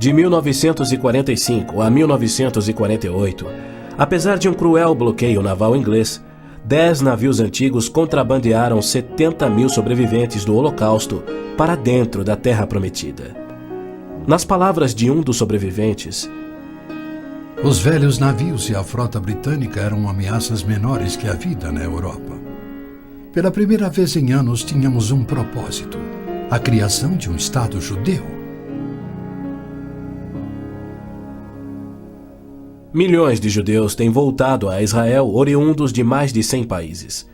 De 1945 a 1948, apesar de um cruel bloqueio naval inglês, 10 navios antigos contrabandearam 70 mil sobreviventes do Holocausto para dentro da Terra Prometida. Nas palavras de um dos sobreviventes, os velhos navios e a frota britânica eram ameaças menores que a vida na Europa. Pela primeira vez em anos tínhamos um propósito: a criação de um Estado judeu. Milhões de judeus têm voltado a Israel oriundos de mais de 100 países.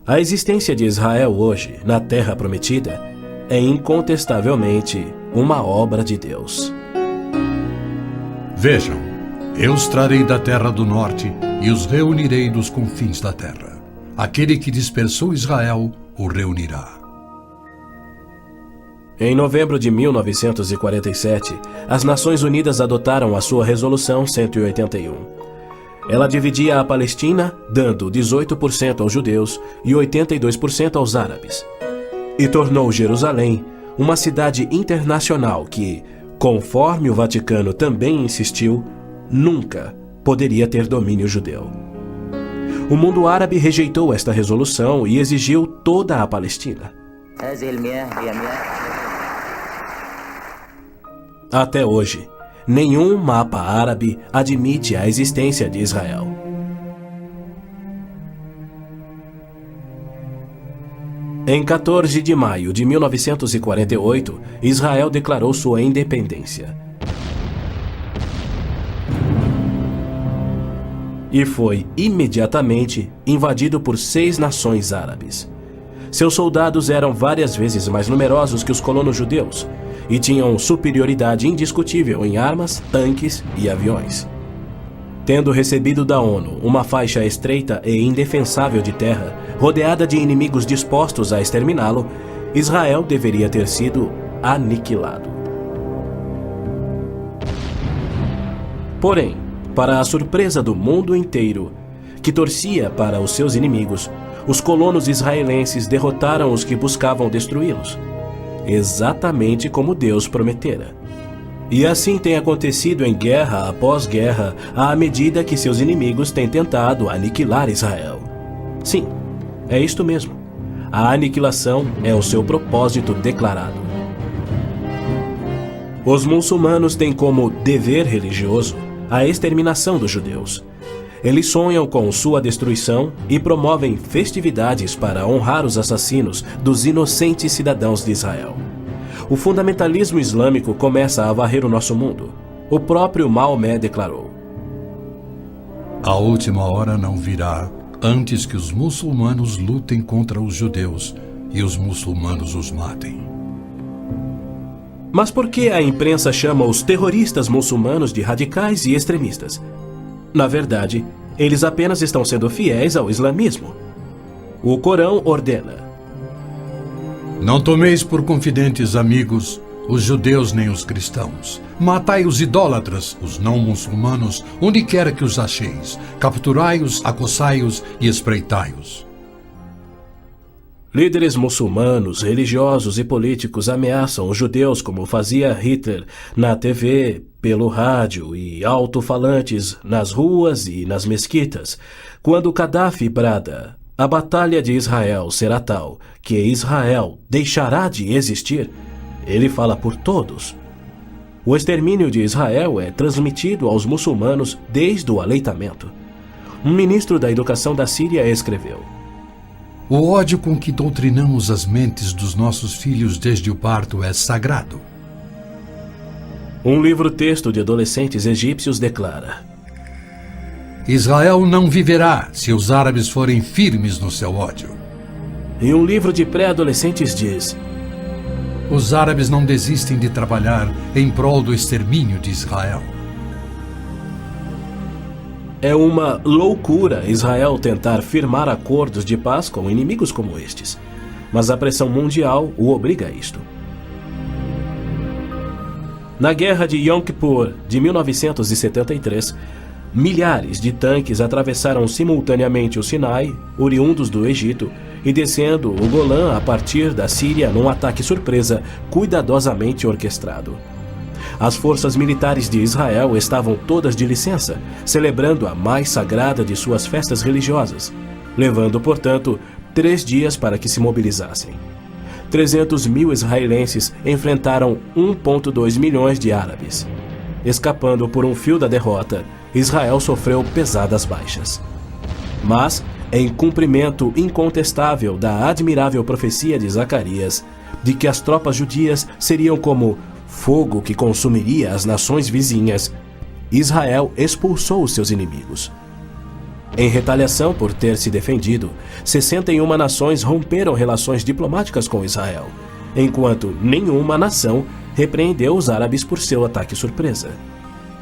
A existência de Israel hoje, na Terra Prometida, é incontestavelmente uma obra de Deus. Vejam, eu os trarei da terra do norte e os reunirei dos confins da terra. Aquele que dispersou Israel o reunirá. Em novembro de 1947, as Nações Unidas adotaram a sua Resolução 181. Ela dividia a Palestina, dando 18% aos judeus e 82% aos árabes, e tornou Jerusalém uma cidade internacional que, conforme o Vaticano também insistiu, nunca poderia ter domínio judeu. O mundo árabe rejeitou esta resolução e exigiu toda a Palestina. Até hoje, nenhum mapa árabe admite a existência de Israel. Em 14 de maio de 1948, Israel declarou sua independência. E foi imediatamente invadido por 6 nações árabes. Seus soldados eram várias vezes mais numerosos que os colonos judeus e tinham superioridade indiscutível em armas, tanques e aviões. Tendo recebido da ONU uma faixa estreita e indefensável de terra, rodeada de inimigos dispostos a exterminá-lo, Israel deveria ter sido aniquilado. Porém, para a surpresa do mundo inteiro, que torcia para os seus inimigos, os colonos israelenses derrotaram os que buscavam destruí-los, exatamente como Deus prometera. E assim tem acontecido em guerra após guerra, à medida que seus inimigos têm tentado aniquilar Israel. Sim, é isto mesmo. A aniquilação é o seu propósito declarado. Os muçulmanos têm como dever religioso a exterminação dos judeus. Eles sonham com sua destruição e promovem festividades para honrar os assassinos dos inocentes cidadãos de Israel. O fundamentalismo islâmico começa a varrer o nosso mundo. O próprio Maomé declarou: a última hora não virá antes que os muçulmanos lutem contra os judeus e os muçulmanos os matem. Mas por que a imprensa chama os terroristas muçulmanos de radicais e extremistas? Na verdade, eles apenas estão sendo fiéis ao islamismo. O Corão ordena: não tomeis por confidentes amigos os judeus nem os cristãos. Matai os idólatras, os não muçulmanos, onde quer que os acheis. Capturai-os, acossai-os e espreitai-os. Líderes muçulmanos, religiosos e políticos ameaçam os judeus como fazia Hitler na TV, pelo rádio e alto-falantes nas ruas e nas mesquitas. Quando Gaddafi brada: a batalha de Israel será tal que Israel deixará de existir, ele fala por todos. O extermínio de Israel é transmitido aos muçulmanos desde o aleitamento. Um ministro da educação da Síria escreveu: o ódio com que doutrinamos as mentes dos nossos filhos desde o parto é sagrado. Um livro-texto de adolescentes egípcios declara: Israel não viverá se os árabes forem firmes no seu ódio. E um livro de pré-adolescentes diz: os árabes não desistem de trabalhar em prol do extermínio de Israel. É uma loucura Israel tentar firmar acordos de paz com inimigos como estes, mas a pressão mundial o obriga a isto. Na Guerra de Yom Kippur de 1973, milhares de tanques atravessaram simultaneamente o Sinai, oriundos do Egito, e descendo o Golã a partir da Síria num ataque surpresa cuidadosamente orquestrado. As forças militares de Israel estavam todas de licença, celebrando a mais sagrada de suas festas religiosas, levando, portanto, 3 dias para que se mobilizassem. 300 mil israelenses enfrentaram 1,2 milhões de árabes. Escapando por um fio da derrota, Israel sofreu pesadas baixas. Mas, em cumprimento incontestável da admirável profecia de Zacarias, de que as tropas judias seriam como fogo que consumiria as nações vizinhas, Israel expulsou os seus inimigos. Em retaliação por ter se defendido, 61 nações romperam relações diplomáticas com Israel, enquanto nenhuma nação repreendeu os árabes por seu ataque surpresa.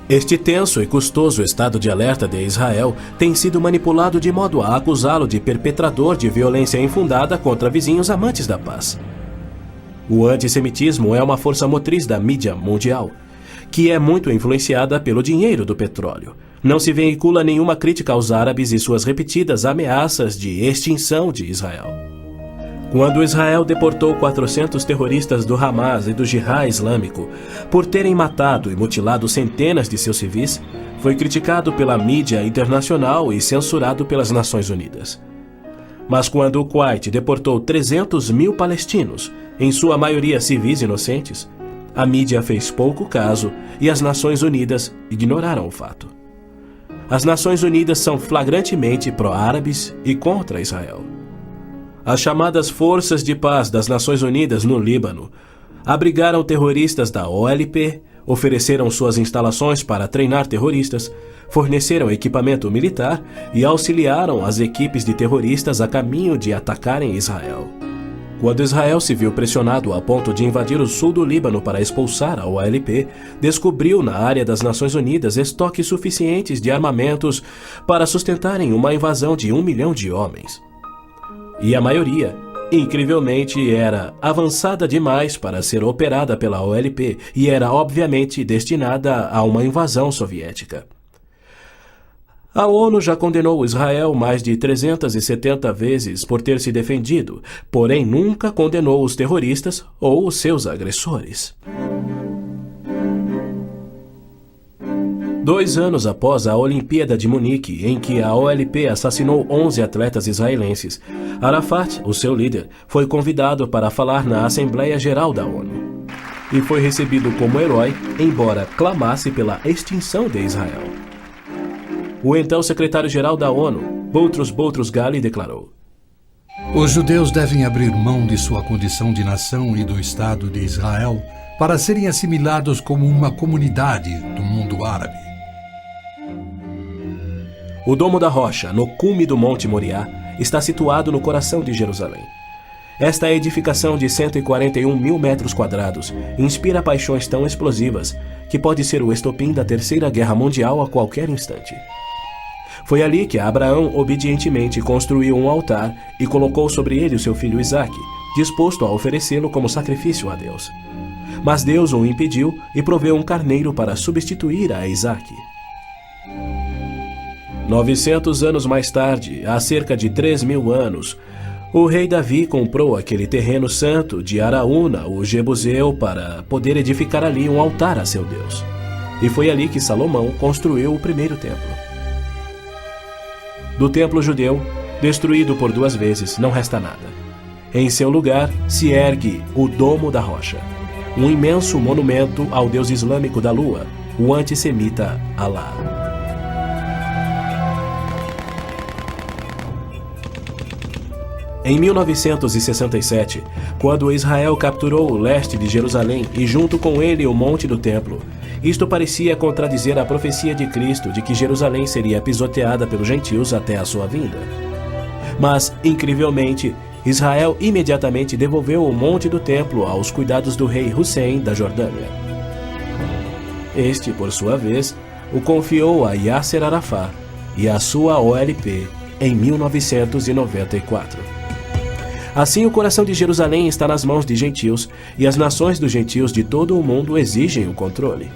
Este tenso e custoso estado de alerta de Israel tem sido manipulado de modo a acusá-lo de perpetrador de violência infundada contra vizinhos amantes da paz. O antissemitismo é uma força motriz da mídia mundial, que é muito influenciada pelo dinheiro do petróleo. Não se veicula nenhuma crítica aos árabes e suas repetidas ameaças de extinção de Israel. Quando Israel deportou 400 terroristas do Hamas e do Jihad Islâmico por terem matado e mutilado centenas de seus civis, foi criticado pela mídia internacional e censurado pelas Nações Unidas. Mas quando o Kuwait deportou 300 mil palestinos, em sua maioria civis inocentes, a mídia fez pouco caso e as Nações Unidas ignoraram o fato. As Nações Unidas são flagrantemente pró-árabes e contra Israel. As chamadas Forças de Paz das Nações Unidas no Líbano abrigaram terroristas da OLP, ofereceram suas instalações para treinar terroristas, forneceram equipamento militar e auxiliaram as equipes de terroristas a caminho de atacarem Israel. Quando Israel se viu pressionado a ponto de invadir o sul do Líbano para expulsar a OLP, descobriu na área das Nações Unidas estoques suficientes de armamentos para sustentarem uma invasão de 1 milhão de homens. E a maioria, incrivelmente, era avançada demais para ser operada pela OLP e era obviamente destinada a uma invasão soviética. A ONU já condenou Israel mais de 370 vezes por ter se defendido, porém nunca condenou os terroristas ou os seus agressores. 2 anos após a Olimpíada de Munique, em que a OLP assassinou 11 atletas israelenses, Arafat, o seu líder, foi convidado para falar na Assembleia Geral da ONU. E foi recebido como herói, embora clamasse pela extinção de Israel. O então secretário-geral da ONU, Boutros Ghali, declarou: Os judeus devem abrir mão de sua condição de nação e do Estado de Israel para serem assimilados como uma comunidade do mundo árabe. O Domo da Rocha, no cume do Monte Moriá, está situado no coração de Jerusalém. Esta edificação de 141 mil metros quadrados inspira paixões tão explosivas que pode ser o estopim da Terceira Guerra Mundial a qualquer instante. Foi ali que Abraão obedientemente construiu um altar e colocou sobre ele o seu filho Isaque, disposto a oferecê-lo como sacrifício a Deus. Mas Deus o impediu e proveu um carneiro para substituir a Isaque. 900 anos mais tarde, há cerca de 3.000 anos, o rei Davi comprou aquele terreno santo de Araúna, o Jebuseu, para poder edificar ali um altar a seu Deus. E foi ali que Salomão construiu o primeiro templo. Do templo judeu, destruído por 2 vezes, não resta nada. Em seu lugar se ergue o Domo da Rocha, um imenso monumento ao deus islâmico da lua, o antissemita Alá. Em 1967, quando Israel capturou o leste de Jerusalém e junto com ele o Monte do Templo, isto parecia contradizer a profecia de Cristo de que Jerusalém seria pisoteada pelos gentios até a sua vinda. Mas, incrivelmente, Israel imediatamente devolveu o Monte do Templo aos cuidados do rei Hussein da Jordânia. Este, por sua vez, o confiou a Yasser Arafat e a sua OLP em 1994. Assim, o coração de Jerusalém está nas mãos de gentios, e as nações dos gentios de todo o mundo exigem o controle.